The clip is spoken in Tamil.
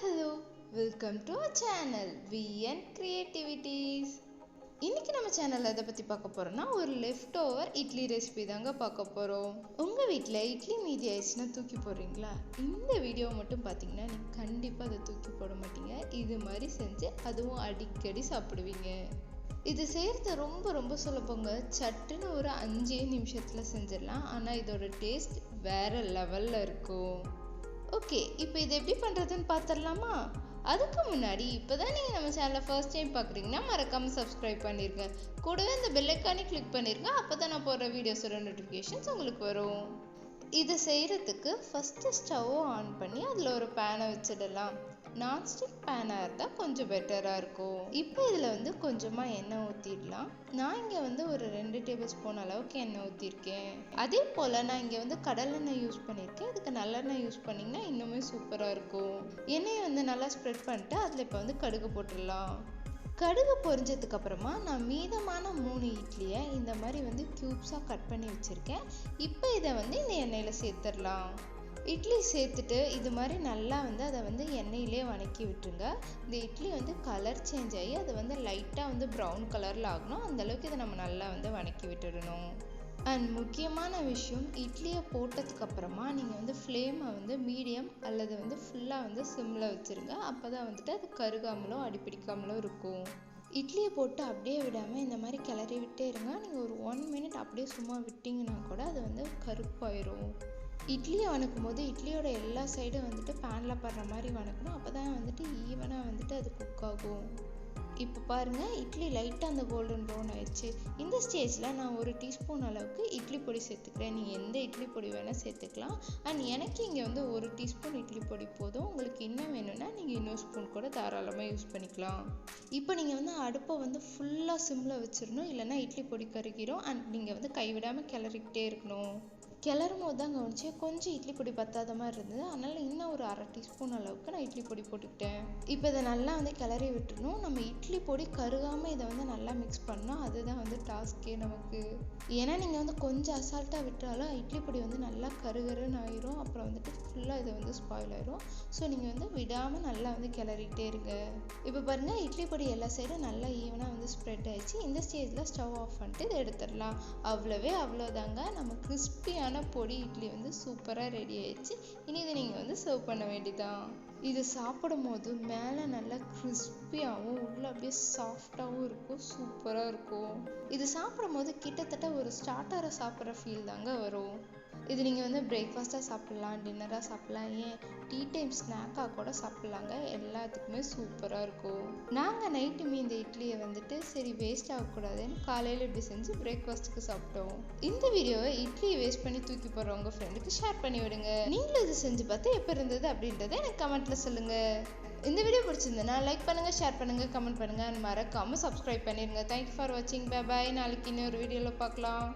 hello, welcome to our channel VN Creativities. இன்னைக்கு நம்ம சேனல்ல எதை பத்தி பார்க்க போறோம்னா ஒரு லெஃப்ட் ஓவர் இட்லி ரெசிபி தாங்க பார்க்க போறோம். உங்க வீட்ல இட்லி மீதி ஆயிடுச்சுன்னா தூக்கி போடுறீங்களா? இந்த வீடியோ மட்டும் பார்த்தீங்கன்னா நீங்க கண்டிப்பா அதை தூக்கி போட மாட்டீங்க. இது மாதிரி செஞ்சு அதுவும் அடிக்கடி சாப்பிடுவீங்க. இது செய்யறது ரொம்ப சுலபங்க. சட்டுன்னு ஒரு 5 நிமிஷத்துல செஞ்சிடலாம். ஆனா இதோட டேஸ்ட் வேற லெவல்ல இருக்கும். ஓகே, இப்போ இது எப்படி பண்ணுறதுன்னு பார்த்துடலாமா? அதுக்கு முன்னாடி இப்போதான் நீங்கள் நம்ம சேனலை ஃபர்ஸ்ட் டைம் பார்க்குறீங்கன்னா மறக்காமல் சப்ஸ்கிரைப் பண்ணிருங்க. கூடவே இந்த பெல் ஐக்கானை கிளிக் பண்ணிருங்க. அப்போ தான் நான் போடுற வீடியோஸோட நோட்டிஃபிகேஷன்ஸ் உங்களுக்கு வரும். இதை செய்கிறதுக்கு ஃபஸ்ட்டு ஸ்டவ்வை ஆன் பண்ணி அதில் ஒரு பேனை வச்சிடலாம். நான்ஸ்டிக் பேனாக இருந்தால் கொஞ்சம் பெட்டராக இருக்கும். இப்போ இதில் கொஞ்சமாக எண்ணெய் ஊற்றிடலாம். நான் இங்கே ஒரு 2 டேபிள் ஸ்பூன் அளவுக்கு எண்ணெய் ஊற்றிருக்கேன். அதே போல் நான் இங்கே கடலெண்ணெய் யூஸ் பண்ணியிருக்கேன். இதுக்கு நல்லெண்ணெய் யூஸ் பண்ணிங்கன்னா இன்னுமே சூப்பராக இருக்கும். எண்ணெயை நல்லா ஸ்ப்ரெட் பண்ணிட்டு அதில் இப்போ கடுகு போட்டுடலாம். கடுகு பொரிஞ்சதுக்கு அப்புறமா நான் மீதமான 3 இட்லியை இந்த மாதிரி க்யூப்ஸாக கட் பண்ணி வச்சுருக்கேன். இப்போ இதை இந்த எண்ணெயில் சேர்த்துடலாம். இட்லி சேர்த்துட்டு இது மாதிரி நல்லா அதை எண்ணெயிலே வதக்கி விட்டுருங்க. இந்த இட்லி கலர் சேஞ்ச் ஆகி அது லைட்டாக ப்ரௌன் கலரில் ஆகணும். அந்தளவுக்கு இதை நம்ம நல்லா வதக்கி விட்டுடணும். அண்ட் முக்கியமான விஷயம், இட்லியை போட்டதுக்கு அப்புறமா நீங்கள் ஃப்ளேமை மீடியம் அல்லது ஃபுல்லாக சிம்மில் வச்சுருங்க. அப்போ தான் அது கருகாமலோ அடிப்பிடிக்காமலோ இருக்கும். இட்லியை போட்டு அப்படியே விடாமல் இந்த மாதிரி கிளறி விட்டே இருங்க. நீங்கள் ஒரு 1 மினிட் அப்படியே சும்மா விட்டிங்கன்னா கூட அது கருப்பாயிரும். இட்லியை வதக்கும் போது இட்லியோட எல்லா சைடும் பேனில் படுற மாதிரி வதக்கணும். அப்போ தான் ஈவனாக அது குக் ஆகும். இப்போ பாருங்கள், இட்லி லைட்டாக அந்த கோல்டன் ப்ரௌன் ஆயிடுச்சு. இந்த ஸ்டேஜில் நான் 1 டீஸ்பூன் அளவுக்கு இட்லி பொடி சேர்த்துக்கிறேன். நீங்கள் எந்த இட்லி பொடி வேணால் சேர்த்துக்கலாம். அண்ட் எனக்கு இங்கே 1 டீஸ்பூன் இட்லி பொடி போதும். உங்களுக்கு இன்னும் வேணும்னா நீங்கள் இன்னொரு ஸ்பூன் கூட தாராளமாக யூஸ் பண்ணிக்கலாம். இப்போ நீங்கள் அடுப்பை ஃபுல்லாக சிம்மில் வச்சிடணும். இல்லைன்னா இட்லி பொடி கருகிரும். அண்ட் நீங்கள் கைவிடாமல் கிளறிக்கிட்டே இருக்கணும். கிளறும் போது தான் கவனிச்சேன், கொஞ்சம் இட்லி பொடி பத்தாத மாதிரி இருந்தது. அதனால் இன்னும் ஒரு 1/2 டீஸ்பூன் அளவுக்கு நான் இட்லி பொடி போட்டுக்கிட்டேன். இப்போ இதை நல்லா கிளறி விட்டுணும். நம்ம இட்லி பொடி கருகாமல் இதை நல்லா மிக்ஸ் பண்ணோம். அதுதான் டாஸ்கே நமக்கு. ஏன்னா நீங்கள் கொஞ்சம் அசால்ட்டாக விட்டாலும் இட்லி பொடி நல்லா கருகருன்னு ஆயிரும். அப்புறம் ஃபுல்லாக இதை ஸ்பாயில் ஆயிரும். ஸோ நீங்கள் விடாமல் நல்லா கிளறிக்கிட்டே இருங்க. இப்போ பாருங்கள், இட்லி பொடி எல்லா சைடும் நல்லா ஈவனாக ஸ்ப்ரெட் ஆயிடுச்சு. இந்த ஸ்டேஜில் ஸ்டவ் ஆஃப் பண்ணிட்டு இதை எடுத்துடலாம். அவ்வளோதாங்க, நம்ம கிறிஸ்பியான பொடி இட்லி சூப்பராக ரெடி ஆயிடுச்சு. இனி இதை நீங்கள் சர்வ் பண்ண வேண்டியதான். இது சாப்பிடும் போது மேலே நல்லா கிறிஸ்பியாகவும் உள்ள அப்படியே சாஃப்டாகவும் இருக்கும். சூப்பராக இருக்கும். இது சாப்பிடும் போது கிட்டத்தட்ட ஒரு ஸ்டார்டரை சாப்பிட்ற ஃபீல் தாங்க வரும். இது நீங்கள் பிரேக்ஃபாஸ்ட்டாக சாப்பிட்லாம், டின்னராக சாப்பிட்லாம், ஏன் டீ டைம் ஸ்நாக்காக கூட சாப்பிட்லாங்க. எல்லாத்துக்குமே சூப்பராக இருக்கும். நாங்கள் நைட்டுமே இந்த இட்லியை சரி வேஸ்ட் ஆகக்கூடாதுன்னு காலையில் இப்படி செஞ்சு பிரேக்ஃபாஸ்ட்டுக்கு சாப்பிட்டோம். இந்த வீடியோவை இட்லியை வேஸ்ட் பண்ணி தூக்கி போடுற உங்கள் ஃப்ரெண்டுக்கு ஷேர் பண்ணி விடுங்க. நீங்களும் இது செஞ்சு பார்த்து எப்போ இருந்தது அப்படின்றத எனக்கு கமெண்ட்டில் சொல்லுங்கள். இந்த வீடியோ பிடிச்சிருந்ததுன்னா லைக் பண்ணுங்கள், ஷேர் பண்ணுங்கள், கமெண்ட் பண்ணுங்கள். மறக்காமல் சப்ஸ்கிரைப் பண்ணிடுங்க. தேங்க்யூ ஃபார் வாட்சிங். Bye bye. நாளைக்கு இன்னொரு வீடியோவில் பார்க்கலாம்.